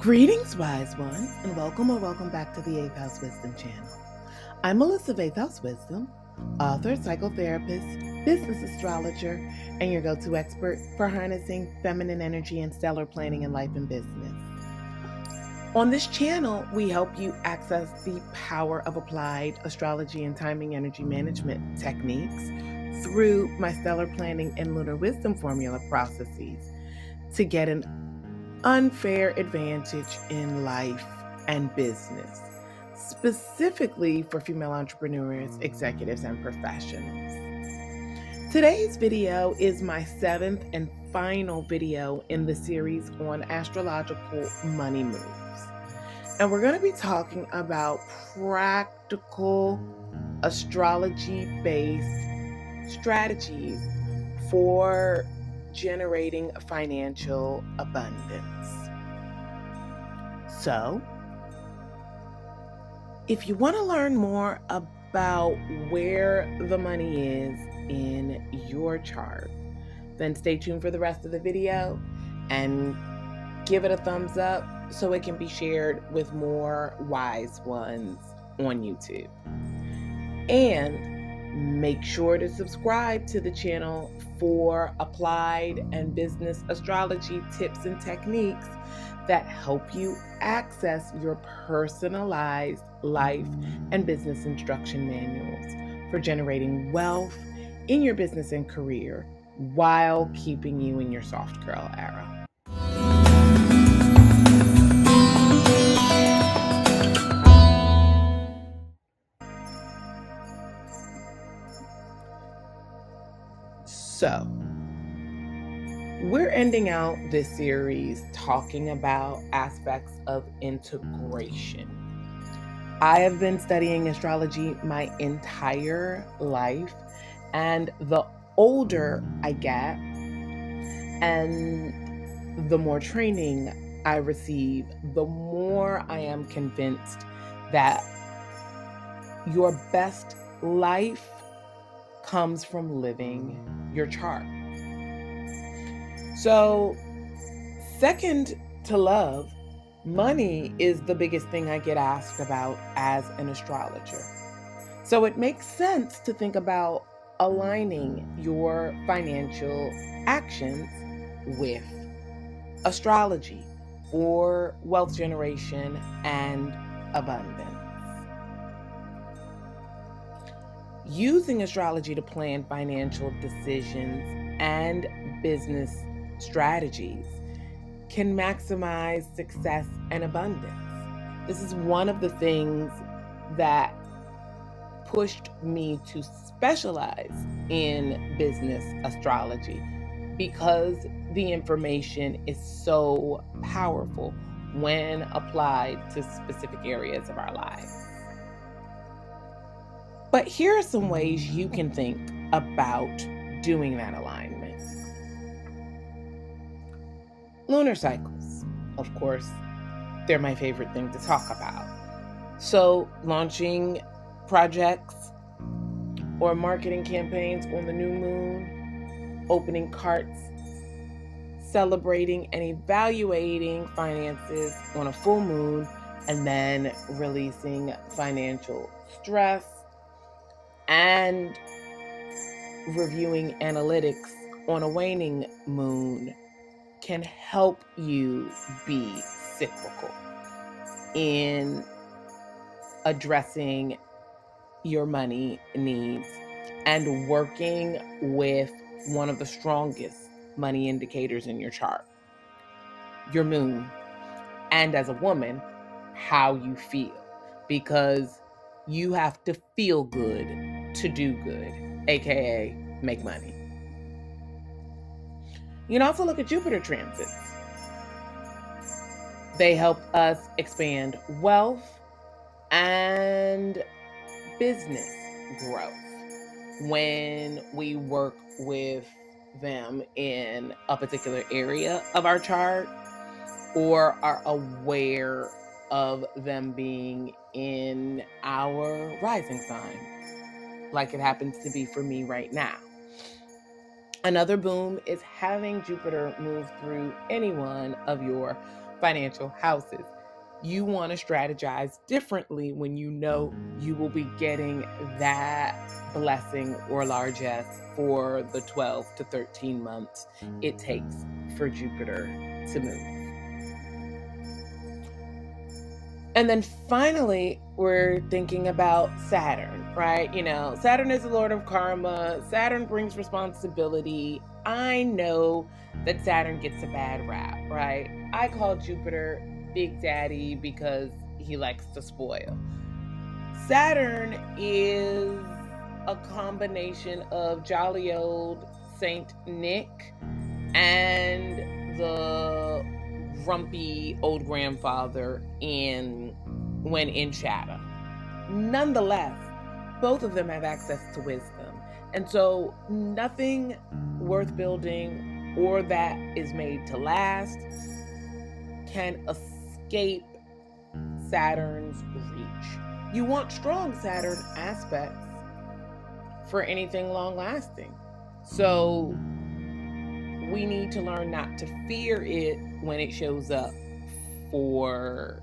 Greetings, wise ones, and welcome back to the 8th House Wisdom channel. I'm Melissa of 8th House Wisdom, author, psychotherapist, business astrologer, and your go-to expert for harnessing feminine energy and stellar planning in life and business. On this channel, we help you access the power of applied astrology and timing energy management techniques through my stellar planning and lunar wisdom formula processes to get an unfair advantage in life and business, specifically for female entrepreneurs, executives, and professionals. Today's video is my 7th and final video in the series on astrological money moves. And we're going to be talking about practical astrology-based strategies for generating financial abundance. So, if you want to learn more about where the money is in your chart, then stay tuned for the rest of the video and give it a thumbs up so it can be shared with more wise ones on YouTube. And make sure to subscribe to the channel for applied and business astrology tips and techniques that help you access your personalized life and business instruction manuals for generating wealth in your business and career while keeping you in your soft girl era. So, we're ending out this series talking about aspects of integration. I have been studying astrology my entire life, and the older I get and the more training I receive, the more I am convinced that your best life comes from living your chart. So, second to love, money is the biggest thing I get asked about as an astrologer. So it makes sense to think about aligning your financial actions with astrology for wealth generation and abundance. Using astrology to plan financial decisions and business strategies can maximize success and abundance. This is one of the things that pushed me to specialize in business astrology, because the information is so powerful when applied to specific areas of our lives. But here are some ways you can think about doing that alignment. Lunar cycles, of course, they're my favorite thing to talk about. So, launching projects or marketing campaigns on the new moon, opening carts, celebrating and evaluating finances on a full moon, and then releasing financial stress, and reviewing analytics on a waning moon can help you be cyclical in addressing your money needs and working with one of the strongest money indicators in your chart, your moon, and as a woman, how you feel, because you have to feel good to do good, aka make money. You can also look at Jupiter transits. They help us expand wealth and business growth when we work with them in a particular area of our chart or are aware of them being in our rising sign, like it happens to be for me right now. Another boom is having Jupiter move through any one of your financial houses. You want to strategize differently when you know you will be getting that blessing or largesse for the 12 to 13 months it takes for Jupiter to move. And then finally, we're thinking about Saturn, right? Saturn is the Lord of karma. Saturn brings responsibility. I know that Saturn gets a bad rap, right? I call Jupiter Big Daddy because he likes to spoil. Saturn is a combination of jolly old Saint Nick and the grumpy old grandfather when in shadow. Nonetheless, both of them have access to wisdom. And so nothing worth building or that is made to last can escape Saturn's reach. You want strong Saturn aspects for anything long-lasting. So we need to learn not to fear it when it shows up for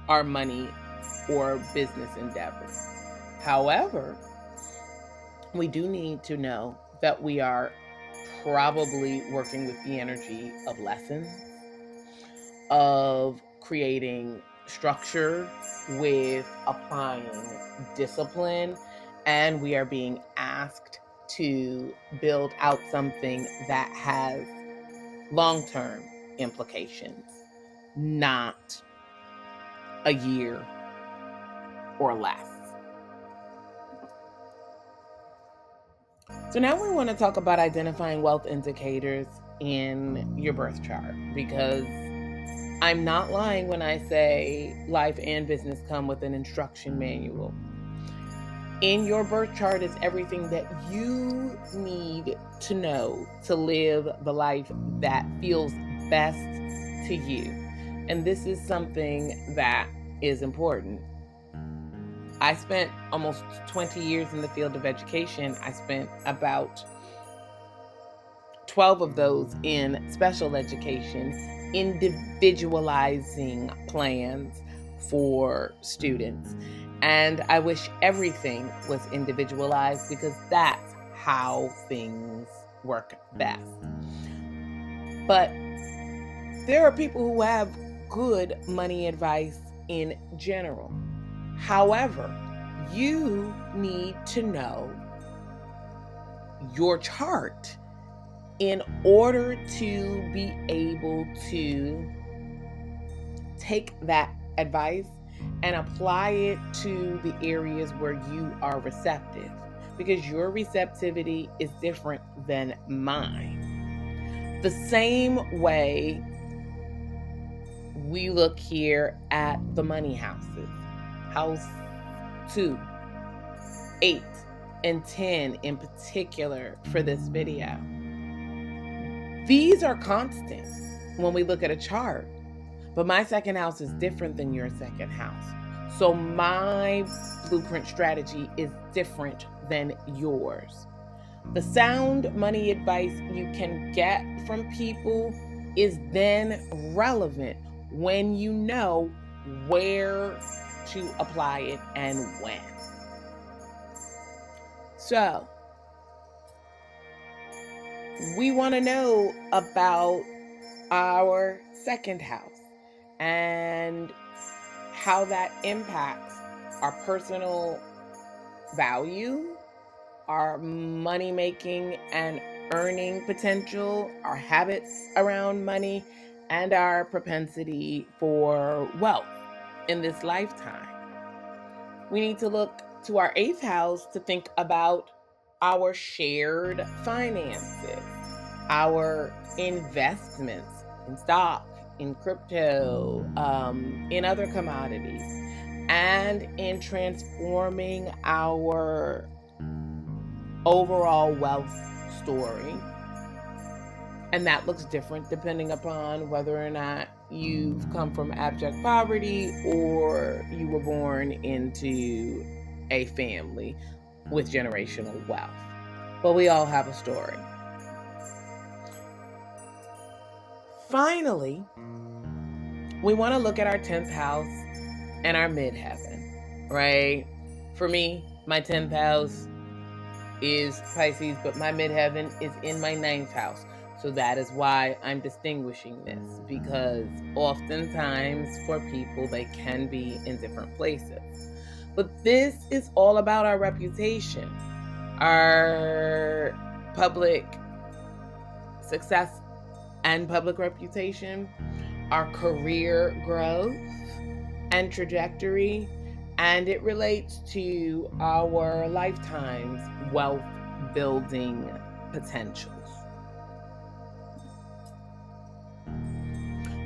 our money or business endeavors. However, we do need to know that we are probably working with the energy of lessons, of creating structure, with applying discipline, and we are being asked to build out something that has long-term implications, not a year or less. So now we want to talk about identifying wealth indicators in your birth chart, because I'm not lying when I say life and business come with an instruction manual. In your birth chart is everything that you need to know to live the life that feels best to you. And this is something that is important. I spent almost 20 years in the field of education. I spent about 12 of those in special education, individualizing plans for students. And I wish everything was individualized, because that's how things work best. But there are people who have good money advice in general. However, you need to know your chart in order to be able to take that advice and apply it to the areas where you are receptive, because your receptivity is different than mine. The same way we look here at the money houses, house 2, 8, and 10 in particular for this video. These are constant when we look at a chart, but my second house is different than your second house. So my blueprint strategy is different than yours. The sound money advice you can get from people is then relevant when you know where to apply it and when. So, we want to know about our second house and how that impacts our personal value, our money making and earning potential, our habits around money, and our propensity for wealth in this lifetime. We need to look to our 8th house to think about our shared finances, our investments in stock, in crypto, in other commodities, and in transforming our overall wealth story. And that looks different depending upon whether or not you've come from abject poverty or you were born into a family with generational wealth. But we all have a story. Finally, we want to look at our 10th house and our midheaven, right? For me, my 10th house is Pisces, but my midheaven is in my 9th house. So that is why I'm distinguishing this, because oftentimes for people, they can be in different places. But this is all about our reputation, our public success and public reputation, our career growth and trajectory, and it relates to our lifetime's wealth building potentials.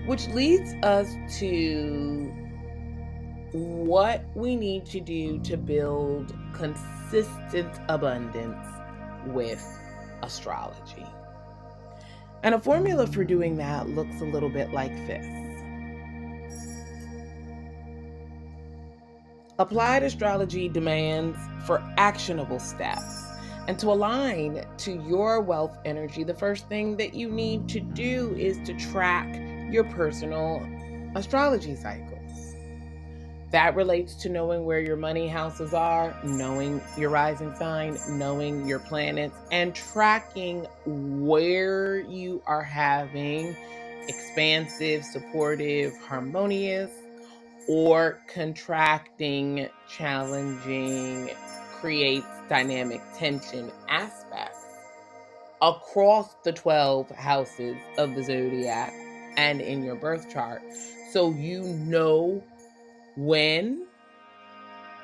Which leads us to what we need to do to build consistent abundance with astrology. And a formula for doing that looks a little bit like this. Applied astrology demands for actionable steps. And to align to your wealth energy, the first thing that you need to do is to track your personal astrology cycles. That relates to knowing where your money houses are, knowing your rising sign, knowing your planets, and tracking where you are having expansive, supportive, harmonious, or contracting, challenging, creates dynamic tension aspects across the 12 houses of the zodiac and in your birth chart, so you know when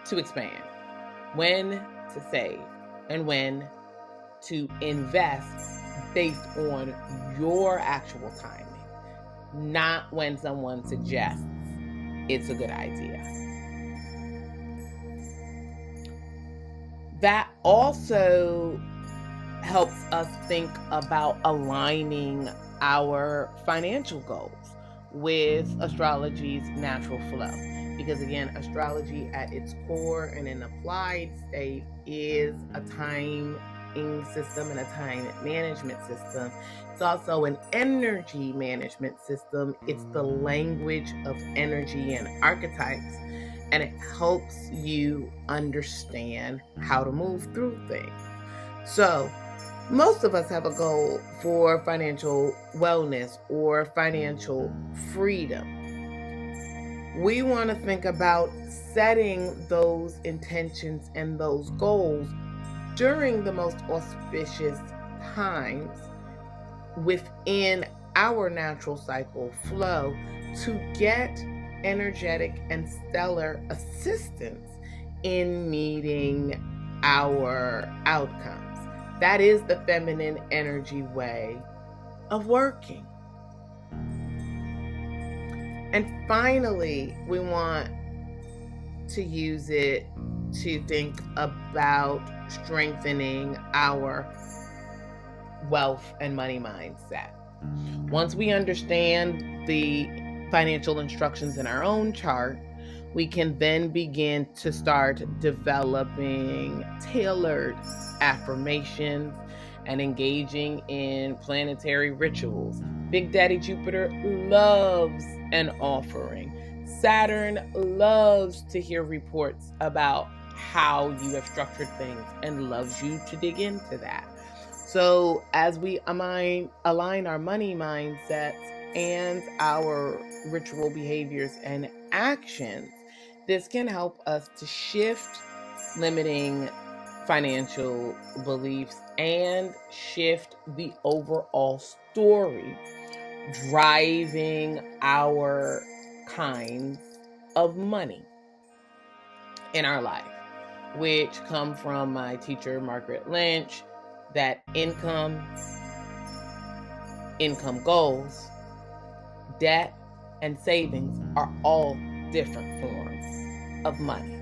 to expand, when to save, and when to invest based on your actual timing, not when someone suggests it's a good idea. That also helps us think about aligning our financial goals with astrology's natural flow. Because again, astrology at its core and an applied state is a timing system and a time management system. It's also an energy management system. It's the language of energy and archetypes, and it helps you understand how to move through things. So most of us have a goal for financial wellness or financial freedom. We want to think about setting those intentions and those goals during the most auspicious times within our natural cycle flow to get energetic and stellar assistance in meeting our outcomes. That is the feminine energy way of working. And finally, we want to use it to think about strengthening our wealth and money mindset. Once we understand the financial instructions in our own chart, we can then begin to start developing tailored affirmations and engaging in planetary rituals. Big Daddy Jupiter loves an offering. Saturn loves to hear reports about how you have structured things and loves you to dig into that. So as we align our money mindsets and our ritual behaviors and actions, this can help us to shift limiting financial beliefs and shift the overall story driving our kinds of money in our life, which come from my teacher, Margaret Lynch, that income goals, debt, and savings are all different forms of money.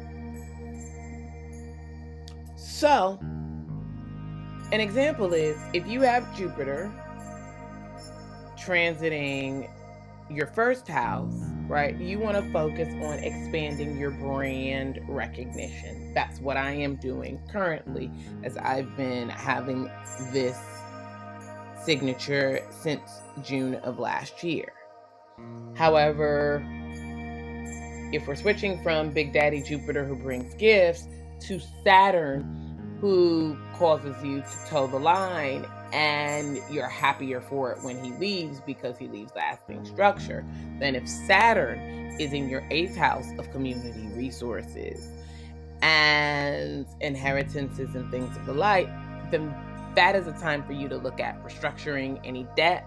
So, an example is if you have Jupiter transiting your first house, right? You want to focus on expanding your brand recognition. That's what I am doing currently, as I've been having this signature since June of last year. However, if we're switching from Big Daddy Jupiter, who brings gifts, to Saturn, who causes you to toe the line, and you're happier for it when he leaves because he leaves lasting structure, then if Saturn is in your 8th house of community resources and inheritances and things of the like, then that is a time for you to look at restructuring any debt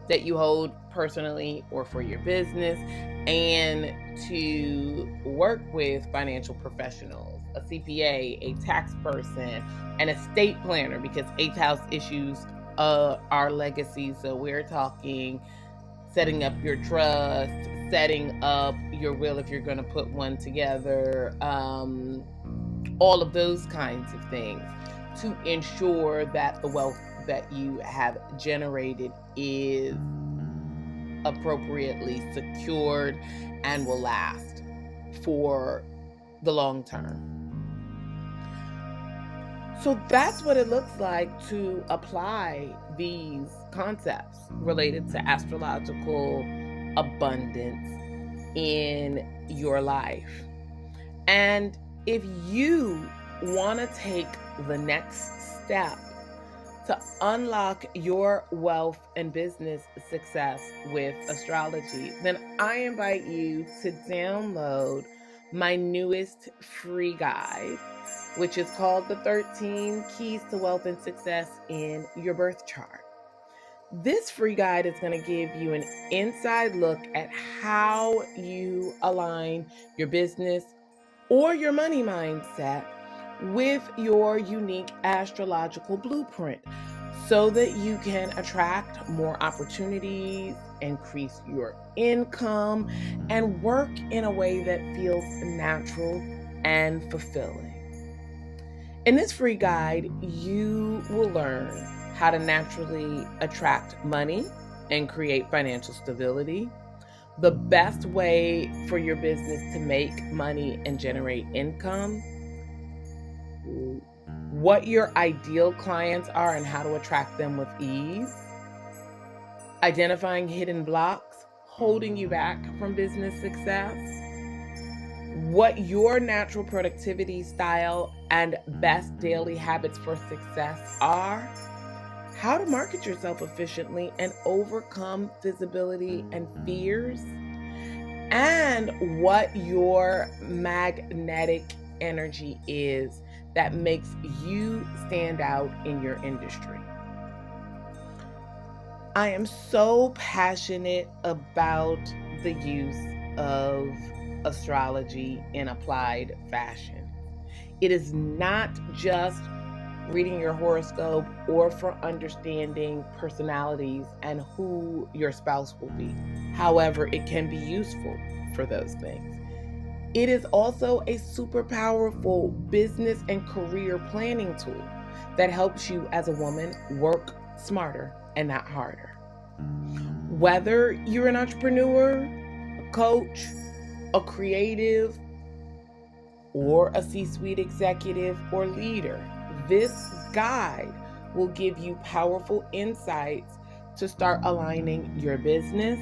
that you hold personally or for your business, and to work with financial professionals, a CPA, a tax person, an estate planner, because 8th house issues are legacy. So we're talking setting up your trust, setting up your will if you're going to put one together, all of those kinds of things to ensure that the wealth that you have generated is appropriately secured and will last for the long term. So that's what it looks like to apply these concepts related to astrological abundance in your life. And if you want to take the next step to unlock your wealth and business success with astrology, then I invite you to download my newest free guide, which is called the 13 Keys to Wealth and Success in Your Birth Chart. This free guide is going to give you an inside look at how you align your business or your money mindset with your unique astrological blueprint so that you can attract more opportunities, increase your income, and work in a way that feels natural and fulfilling. In this free guide, you will learn how to naturally attract money and create financial stability, the best way for your business to make money and generate income, what your ideal clients are and how to attract them with ease, identifying hidden blocks holding you back from business success, what your natural productivity style and best daily habits for success are, how to market yourself efficiently and overcome visibility and fears, and what your magnetic energy is that makes you stand out in your industry. I am so passionate about the use of astrology in applied fashion. It is not just reading your horoscope or for understanding personalities and who your spouse will be. However, it can be useful for those things. It is also a super powerful business and career planning tool that helps you as a woman work smarter and not harder. Whether you're an entrepreneur, a coach, a creative, or a C-suite executive or leader, this guide will give you powerful insights to start aligning your business,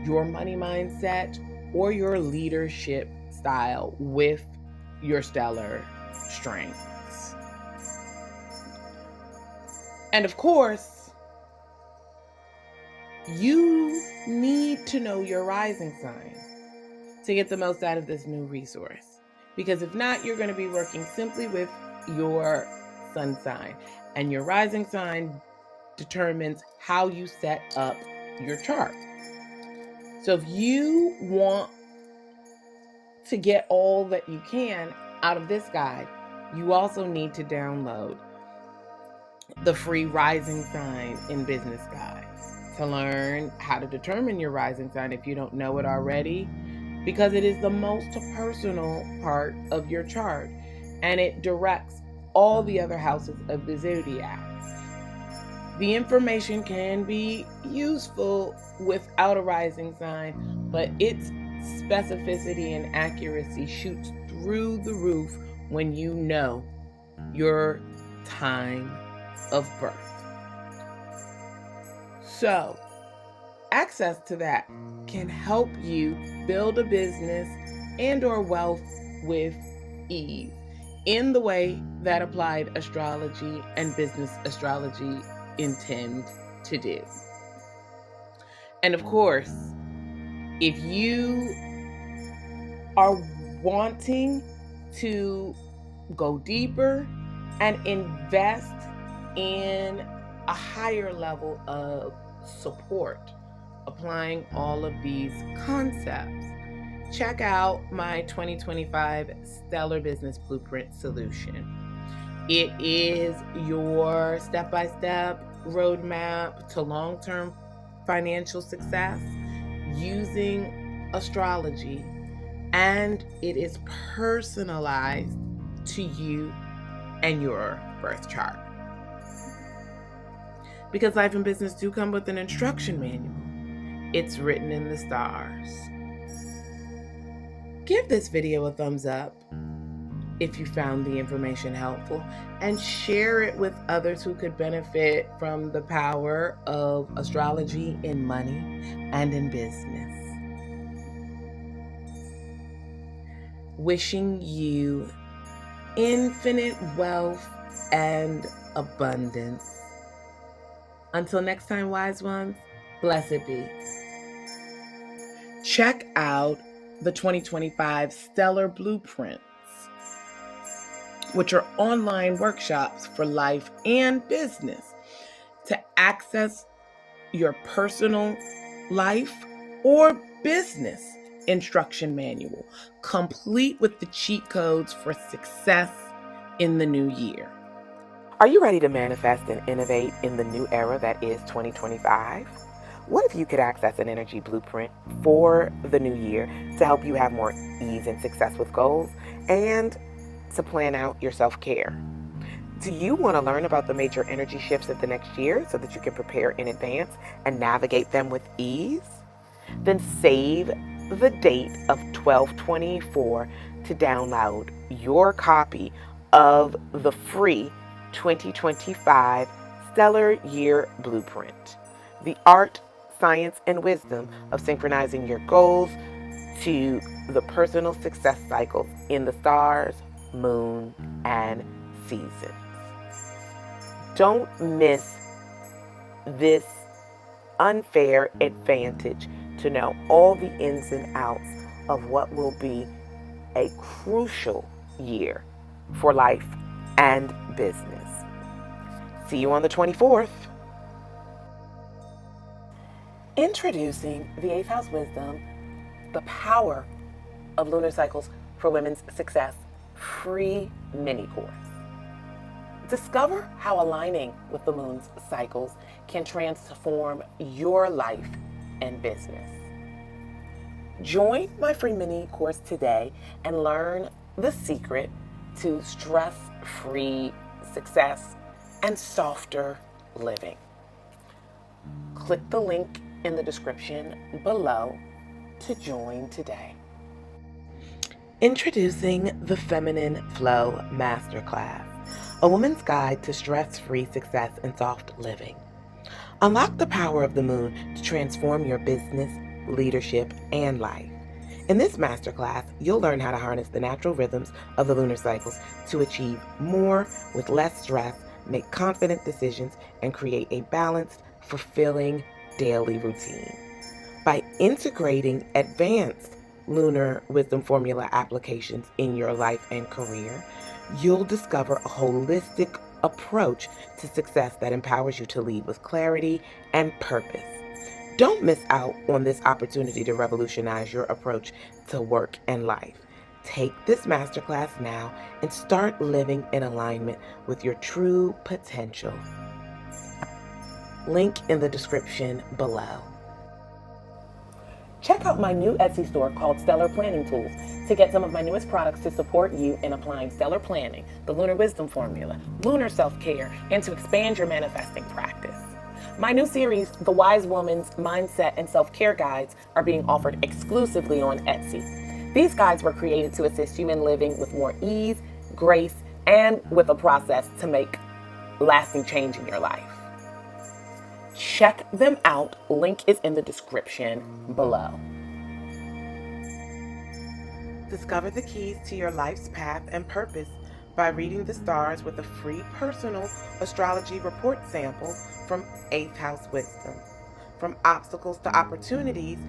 your money mindset, or your leadership style with your stellar strengths. And of course, you need to know your rising sign to get the most out of this new resource. Because if not, you're going to be working simply with your sun sign. And your rising sign determines how you set up your chart. So if you want to get all that you can out of this guide, you also need to download the free rising sign in business guide to learn how to determine your rising sign if you don't know it already, because it is the most personal part of your chart and it directs all the other houses of the zodiac. The information can be useful without a rising sign, but its specificity and accuracy shoots through the roof when you know your time of birth. So, access to that can help you build a business and or wealth with ease in the way that applied astrology and business astrology intend to do. And of course, if you are wanting to go deeper and invest in a higher level of support, applying all of these concepts, check out my 2025 Stellar Business Blueprint solution. It is your step-by-step roadmap to long-term financial success using astrology, and it is personalized to you and your birth chart. Because life and business do come with an instruction manual. It's written in the stars. Give this video a thumbs up if you found the information helpful, and share it with others who could benefit from the power of astrology in money and in business. Wishing you infinite wealth and abundance. Until next time, wise ones, blessed be. Check out the 2025 Stellar Blueprints, which are online workshops for life and business to access your personal life or business instruction manual, complete with the cheat codes for success in the new year. Are you ready to manifest and innovate in the new era that is 2025? What if you could access an energy blueprint for the new year to help you have more ease and success with goals and to plan out your self-care? Do you want to learn about the major energy shifts of the next year so that you can prepare in advance and navigate them with ease? Then save the date of 12/24 to download your copy of the free 2025 Stellar Year Blueprint, the art, science, and wisdom of synchronizing your goals to the personal success cycles in the stars, moon, and seasons. Don't miss this unfair advantage to know all the ins and outs of what will be a crucial year for life and business. See you on the 24th. Introducing the 8th House Wisdom, the power of lunar cycles for women's success, free mini course. Discover how aligning with the moon's cycles can transform your life and business. Join my free mini course today and learn the secret to stress-free success and softer living. Click the link in the description below to join today. Introducing the Feminine Flow Masterclass, a woman's guide to stress-free success and soft living. Unlock the power of the moon to transform your business, leadership, and life. In this masterclass, you'll learn how to harness the natural rhythms of the lunar cycles to achieve more with less stress, make confident decisions, and create a balanced, fulfilling daily routine. By integrating advanced lunar wisdom formula applications in your life and career, you'll discover a holistic approach to success that empowers you to lead with clarity and purpose. Don't miss out on this opportunity to revolutionize your approach to work and life. Take this masterclass now and start living in alignment with your true potential. Link in the description below. Check out my new Etsy store called Stellar Planning Tools to get some of my newest products to support you in applying stellar planning, the lunar wisdom formula, lunar self-care, and to expand your manifesting practice. My new series, The Wise Woman's Mindset and Self-Care Guides, are being offered exclusively on Etsy. These guides were created to assist you in living with more ease, grace, and with a process to make lasting change in your life. Check them out. Link is in the description below. Discover the keys to your life's path and purpose by reading the stars with a free personal astrology report sample from 8th House Wisdom. From obstacles to opportunities,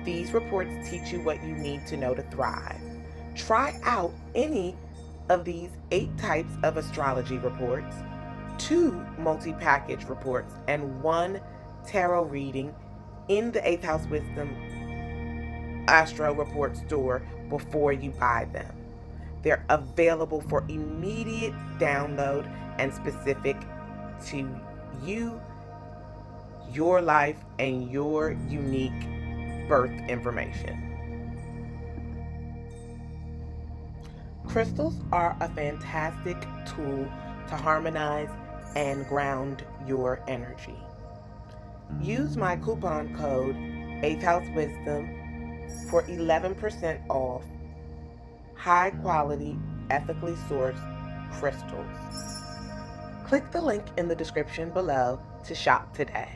these reports teach you what you need to know to thrive. Try out any of these 8 types of astrology reports, 2 multi-package reports, and 1 tarot reading in the 8th House Wisdom Astro Report store before you buy them. They're available for immediate download and specific to you, your life, and your unique birth information. Crystals are a fantastic tool to harmonize and ground your energy. Use my coupon code 8th House Wisdom for 11% off high quality, ethically sourced crystals. Click the link in the description below to shop today.